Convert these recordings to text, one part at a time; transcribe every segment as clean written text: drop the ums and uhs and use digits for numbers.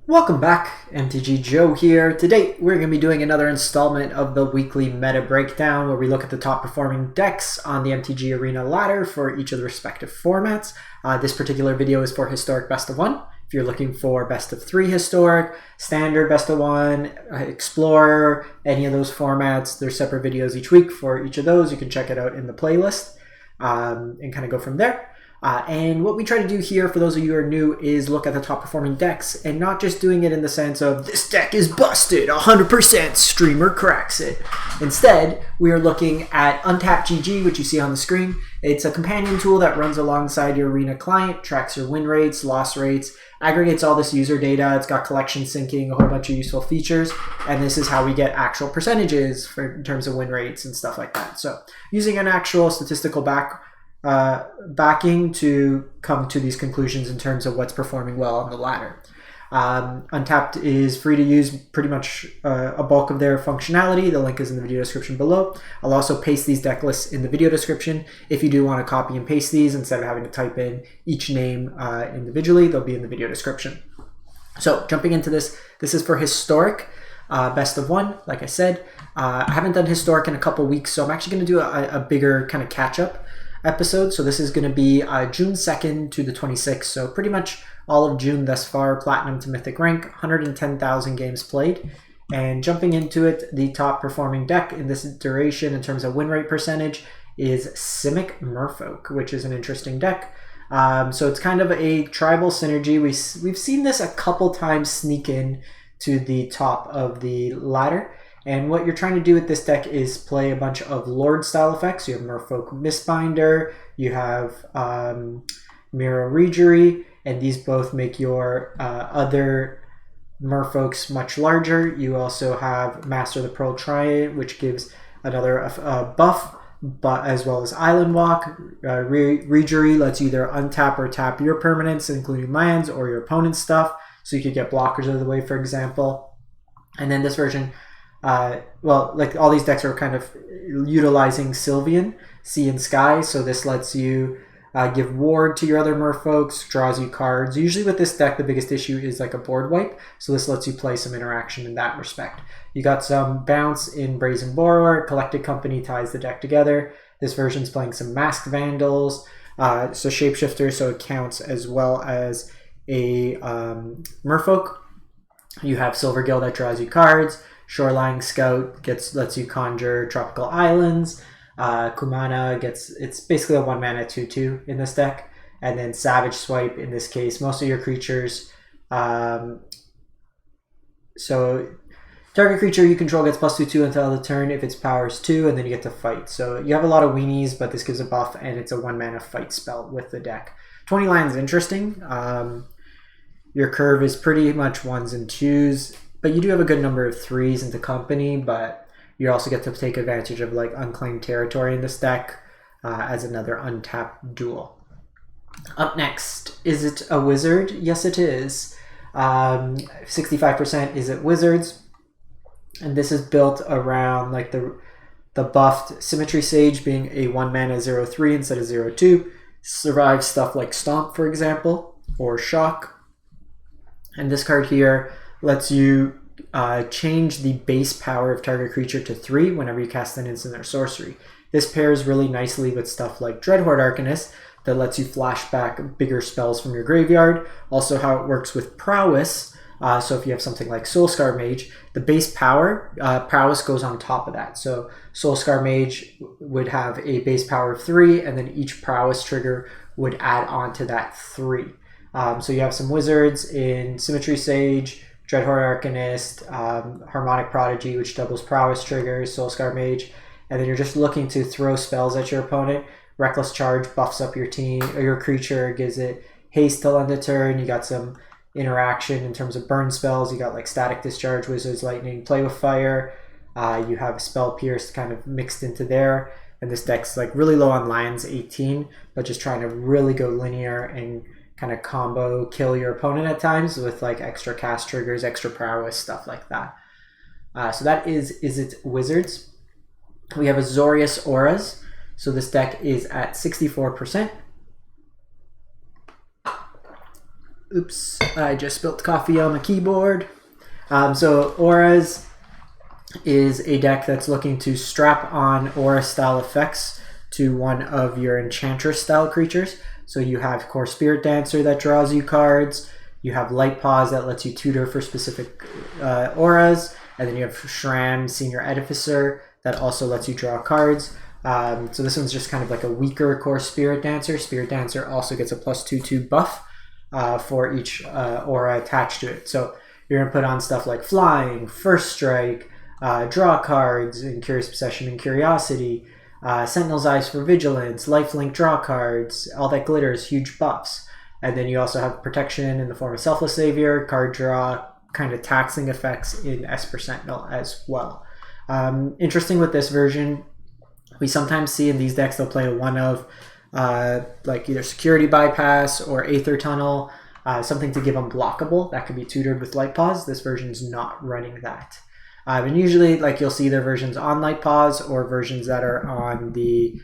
Welcome back, MTG Joe here. Today we're going to be doing another installment of the weekly meta breakdown where we look at the top performing decks on the MTG Arena ladder for each of the respective formats. This particular video is for Historic Best of 1. If you're looking for Best of 3 Historic, Standard Best of 1, Explorer, any of those formats, there's separate videos each week for each of those. You can check it out in the playlist and kind of go from there. And what we try to do here, for those of you who are new, is look at the top performing decks and not just doing it in the sense of this deck is busted, 100% streamer cracks it. Instead, we are looking at Untapped GG, which you see on the screen. It's a companion tool that runs alongside your Arena client, tracks your win rates, loss rates, aggregates all this user data. It's got collection syncing, a whole bunch of useful features, and this is how we get actual percentages in terms of win rates and stuff like that. So using an actual statistical backing to come to these conclusions in terms of what's performing well on the ladder. Untapped is free to use pretty much a bulk of their functionality. The link is in the video description below. I'll also paste these deck lists in the video description. If you do want to copy and paste these instead of having to type in each name individually, they'll be in the video description. So jumping into this is for Historic Best of 1, like I said. I haven't done Historic in a couple weeks, so I'm actually going to do a bigger kind of catch-up episode. So this is going to be June 2nd to the 26th, so pretty much all of June thus far, Platinum to Mythic rank, 110,000 games played. And jumping into it, the top performing deck in this duration in terms of win rate percentage is Simic Merfolk, which is an interesting deck. So it's kind of a tribal synergy. We've seen this a couple times sneak in to the top of the ladder. And what you're trying to do with this deck is play a bunch of Lord style effects. You have Merfolk Mistbinder, you have Merrow Reejerey, and these both make your other Merfolks much larger. You also have Master the Pearl Trident, which gives another buff, but as well as Island Walk. Reejerey lets you either untap or tap your permanents, including lands or your opponent's stuff, so you could get blockers out of the way, for example. And then this version, like all these decks are kind of utilizing Sylveon, Sea and Sky, so this lets you give ward to your other merfolks, draws you cards. Usually with this deck, the biggest issue is like a board wipe, so this lets you play some interaction in that respect. You got some bounce in Brazen Borrower, Collected Company ties the deck together. This version's playing some Masked Vandals, so Shapeshifter, so it counts as well as a merfolk. You have Silvergill that draws you cards. Shoreline Scout lets you conjure tropical islands. Kumena it's basically a 1-mana 2/2 in this deck. And then Savage Swipe, in this case, most of your creatures. So target creature you control gets +2/2 until the turn if its power is 2, and then you get to fight. So you have a lot of weenies, but this gives a buff, and it's a 1-mana fight spell with the deck. 20 lands is interesting. Your curve is pretty much 1s and 2s. But you do have a good number of 3s into company, but you also get to take advantage of like Unclaimed Territory in this deck as another untapped duel. Up next, is it a wizard? Yes, it is. 65% Izzet Wizards. And this is built around like the buffed Symmetry Sage being a 1-mana 0/3 instead of 0/2. Survives stuff like Stomp, for example, or Shock. And this card here lets you change the base power of target creature to 3 whenever you cast an instant or sorcery. This pairs really nicely with stuff like Dreadhorde Arcanist that lets you flash back bigger spells from your graveyard. Also how it works with Prowess. So if you have something like Soul-Scar Mage, the base power, Prowess goes on top of that. So Soul-Scar Mage would have a base power of 3, and then each Prowess trigger would add on to that 3. So you have some wizards in Symmetry Sage, Dreadhorde Arcanist, Harmonic Prodigy, which doubles Prowess triggers, Soul-Scar Mage, and then you're just looking to throw spells at your opponent. Reckless Charge buffs up your team or your creature, gives it haste till end of turn. You got some interaction in terms of burn spells. You got like Static Discharge, Wizard's Lightning, Play with Fire. You have Spell Pierce kind of mixed into there, and this deck's like really low on lands, 18, but just trying to really go linear and kind of combo kill your opponent at times with like extra cast triggers, extra prowess, stuff like that. So that is Izzet Wizards. We have Azoreous Auras. So this deck is at 64%. Oops, I just spilled coffee on the keyboard. So Auras is a deck that's looking to strap on Aura style effects to one of your Enchantress style creatures. So you have Core Spirit Dancer that draws you cards, you have Light Paws that lets you tutor for specific auras, and then you have Shram, Senior Edificer, that also lets you draw cards. So this one's just kind of like a weaker Core Spirit Dancer. Spirit Dancer also gets a +2/2 buff for each aura attached to it. So you're going to put on stuff like Flying, First Strike, draw cards, and Curious Possession and Curiosity, Sentinel's Eyes for Vigilance, Lifelink draw cards, all that glitters, huge buffs. And then you also have protection in the form of Selfless Savior, card draw, kind of taxing effects in Esper Sentinel as well. Interesting with this version, we sometimes see in these decks they'll play one of like either Security Bypass or Aether Tunnel, something to give them blockable that can be tutored with Light Paws. This version's not running that. And usually, like, you'll see their versions on Light Paws or versions that are on the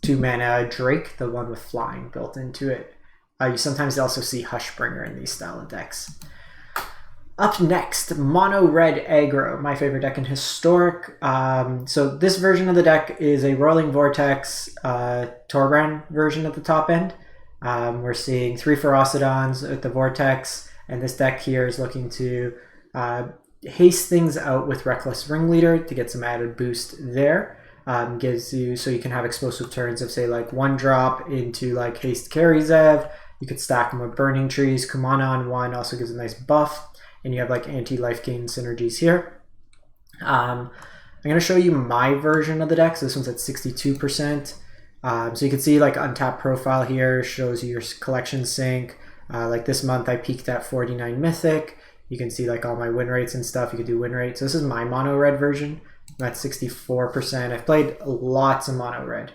2-mana Drake, the one with flying built into it. You sometimes also see Hushbringer in these style of decks. Up next, Mono Red Agro, my favorite deck in Historic. So this version of the deck is a Rolling Vortex Torbrand version at the top end. We're seeing 3 Ferocidons at the Vortex, and this deck here is looking to haste things out with Reckless Ringleader to get some added boost there. Gives you, so you can have explosive turns of, say, like 1-drop into like Haste Carry Zev. You could stack them with Burning Trees. Kumena on 1 also gives a nice buff, and you have like anti-life gain synergies here. I'm going to show you my version of the deck. So this one's at 62%. So you can see like Untapped profile here shows you your collection sync. Like this month I peaked at 49 Mythic. You can see like all my win rates and stuff. You can do win rates. So this is my mono red version. I'm at 64%. I've played lots of mono red.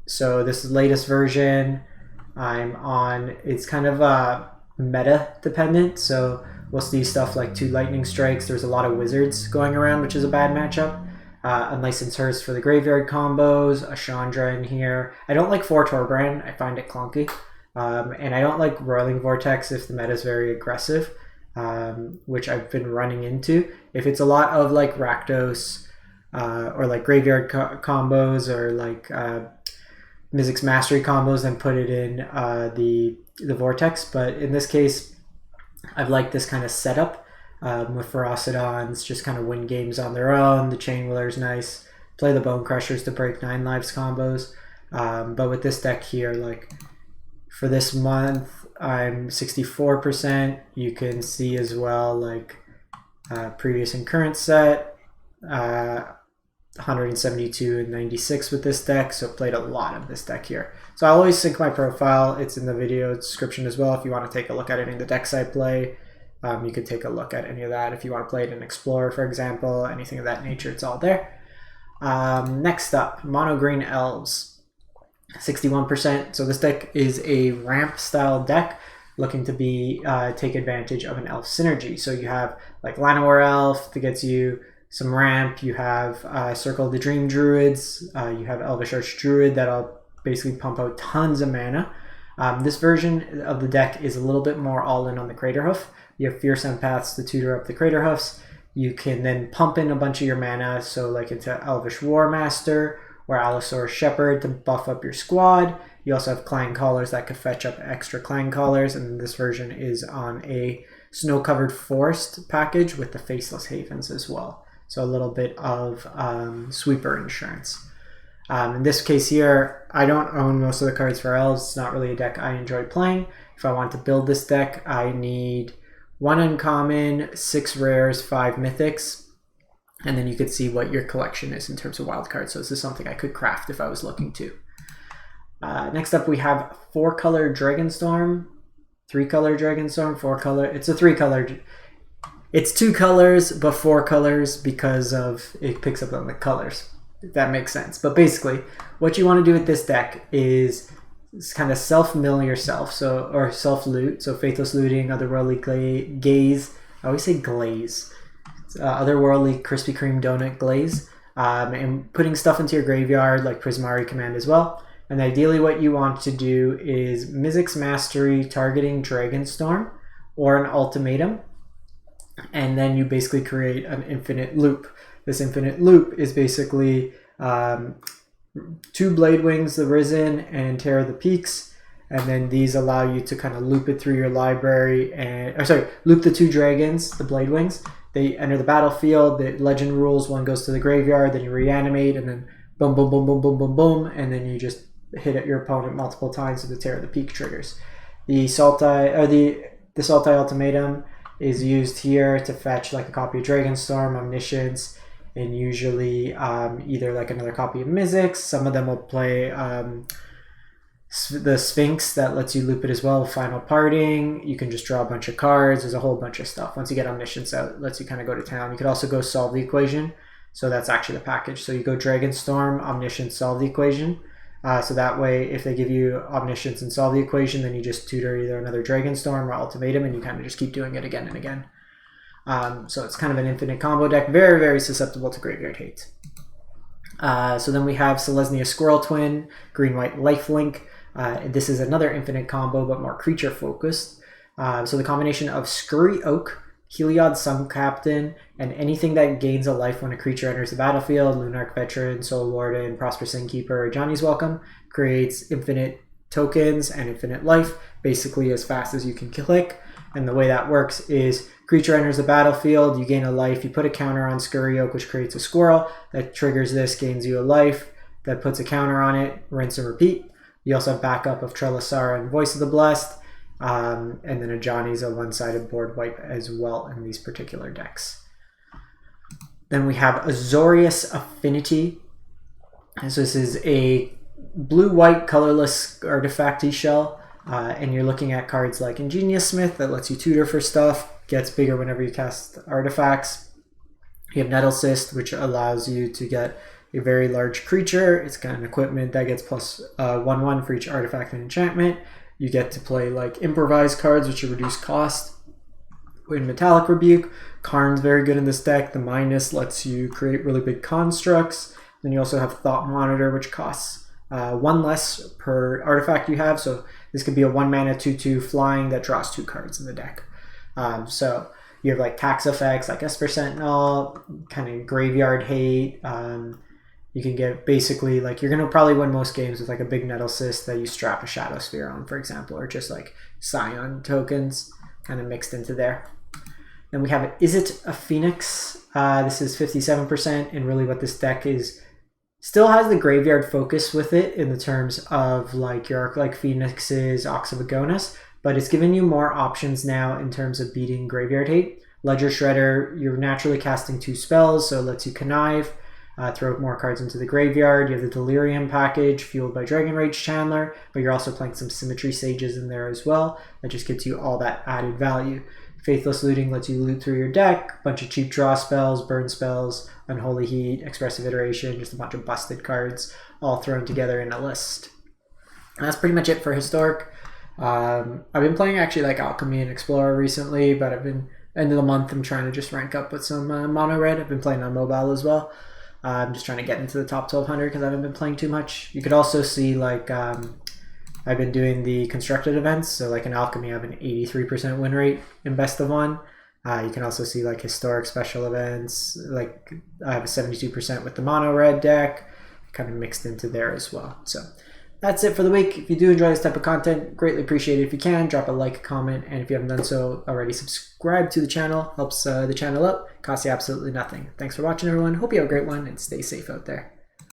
So this latest version I'm on, it's kind of meta dependent. So we'll see stuff like 2 lightning strikes. There's a lot of wizards going around, which is a bad matchup. Unlicensed Hearse for the graveyard combos, a Chandra in here. I don't like 4 Torbrand. I find it clunky. And I don't like Roiling Vortex if the meta is very aggressive, which I've been running into. If it's a lot of like Rakdos or like graveyard combos or like Mizzix Mastery combos, then put it in the Vortex. But in this case, I've liked this kind of setup with Ferocidons, just kind of win games on their own. The Chain Willer's nice. Play the Bone Crushers to break 9 lives combos. But with this deck here, like for this month, I'm 64%. You can see as well like previous and current set, 172 and 96 with this deck. So played a lot of this deck here. So I'll always sync my profile. It's in the video description as well if you want to take a look at any of the decks I play. You could take a look at any of that if you want to play it in Explorer, for example, anything of that nature. It's all there. Next up, Mono Green Elves. 61%. So this deck is a ramp style deck looking to be take advantage of an elf synergy. So you have like Llanowar Elf that gets you some ramp. You have Circle of the Dream Druids. You have Elvish Archdruid that'll basically pump out tons of mana. This version of the deck is a little bit more all in on the Craterhoof. You have Fierce Empaths to tutor up the Craterhoofs. You can then pump in a bunch of your mana, so like into Elvish War Master or Allosaurus Shepherd to buff up your squad. You also have Clan Callers that could fetch up extra Clan Callers, and this version is on a Snow-Covered Forest package with the Faceless Havens as well. So a little bit of sweeper insurance. In this case here, I don't own most of the cards for Elves. It's not really a deck I enjoy playing. If I want to build this deck, I need 1 uncommon, 6 rares, 5 mythics, and then you could see what your collection is in terms of wild cards. So this is something I could craft if I was looking to. Next up, we have 4-color Dragonstorm, 3-color Dragonstorm, 4-color. It's a 3-color. It's 2 colors, but 4 colors because of it picks up on the colors. If that makes sense. But basically, what you want to do with this deck is kind of self-mill yourself, or self-loot. So Faithless Looting, Otherworldly Gaze. I always say glaze. Otherworldly Krispy Kreme Donut Glaze. And putting stuff into your graveyard like Prismari Command as well. And ideally what you want to do is Mizzix Mastery targeting Dragonstorm or an Ultimatum. And then you basically create an infinite loop. This infinite loop is basically 2 Blade Wings, the Risen, and Terror of the Peaks. And then these allow you to kind of loop it through your library and, loop the 2 dragons, the Blade Wings. They enter the battlefield, the legend rules, one goes to the graveyard, then you reanimate, and then boom, boom, boom, boom, boom, boom, boom, and then you just hit at your opponent multiple times with the Terror of the Peak triggers. The Sultai Ultimatum is used here to fetch like a copy of Dragonstorm, Omniscience, and usually either like another copy of Mizzix. Some of them will play the Sphinx that lets you loop it as well, Final Parting. You can just draw a bunch of cards. There's a whole bunch of stuff. Once you get Omniscience out, it lets you kind of go to town. You could also go Solve the Equation. So that's actually the package. So you go Dragonstorm, Omniscience, Solve the Equation. So that way, if they give you Omniscience and Solve the Equation, then you just tutor either another Dragonstorm or Ultimatum, and you kind of just keep doing it again and again. So it's kind of an infinite combo deck. Very, very susceptible to graveyard hate. So then we have Selesnya Squirrel Twin, Green-White Lifelink. This is another infinite combo, but more creature focused. So the combination of Scurry Oak, Heliod Sun Captain, and anything that gains a life when a creature enters the battlefield, Lunarch Veteran, Soul Warden, Prosperous Innkeeper, or Johnny's Welcome, creates infinite tokens and infinite life, basically as fast as you can click. And the way that works is creature enters the battlefield, you gain a life, you put a counter on Scurry Oak, which creates a squirrel, that triggers this, gains you a life, that puts a counter on it, rinse and repeat. You also have backup of Trelasara and Voice of the Blessed, and then a Johnny's a one-sided board wipe as well in these particular decks. Then we have Azoreous Affinity. And so this is a blue-white colorless artifacty shell, and you're looking at cards like Ingenious Smith that lets you tutor for stuff, gets bigger whenever you cast artifacts. You have Nettle Cyst, which allows you to get a very large creature. It's got an equipment that gets plus 1/1 for each artifact and enchantment. You get to play like improvised cards, which are reduced cost. In Metallic Rebuke, Karn's very good in this deck. The minus lets you create really big constructs. Then you also have Thought Monitor, which costs 1 less per artifact you have. So this could be a 1-mana 2/2 flying that draws 2 cards in the deck. So you have like tax effects like Esper Sentinel, kind of graveyard hate. You can get basically like you're going to probably win most games with like a big Nettle Cyst that you strap a Shadow Sphere on, for example, or just like Scion tokens kind of mixed into there. Then we have Izzet a Phoenix. This is 57%, and really what this deck is still has the graveyard focus with it in the terms of like your Arc-like Phoenixes, Ox of Agonas, but it's giving you more options now in terms of beating graveyard hate. Ledger Shredder, you're naturally casting 2 spells, so it lets you connive, throw more cards into the graveyard. You have the Delirium package, fueled by Dragon Rage Chandler, but you're also playing some Symmetry Sages in there as well. That just gives you all that added value. Faithless Looting lets you loot through your deck, bunch of cheap draw spells, burn spells, Unholy Heat, Expressive Iteration, just a bunch of busted cards all thrown together in a list. And that's pretty much it for Historic. I've been playing actually like Alchemy and Explorer recently, but I've been, end of the month, I'm trying to just rank up with some mono red. I've been playing on mobile as well. I'm just trying to get into the top 1200 because I haven't been playing too much. You could also see like I've been doing the constructed events, so like in Alchemy I have an 83% win rate in best of 1. You can also see like historic special events, like I have a 72% with the mono red deck, kind of mixed into there as well. So that's it for the week. If you do enjoy this type of content, greatly appreciate it. If you can, drop a like, comment, and if you haven't done so already, subscribe to the channel. Helps the channel out. Costs you absolutely nothing. Thanks for watching, everyone. Hope you have a great one, and stay safe out there.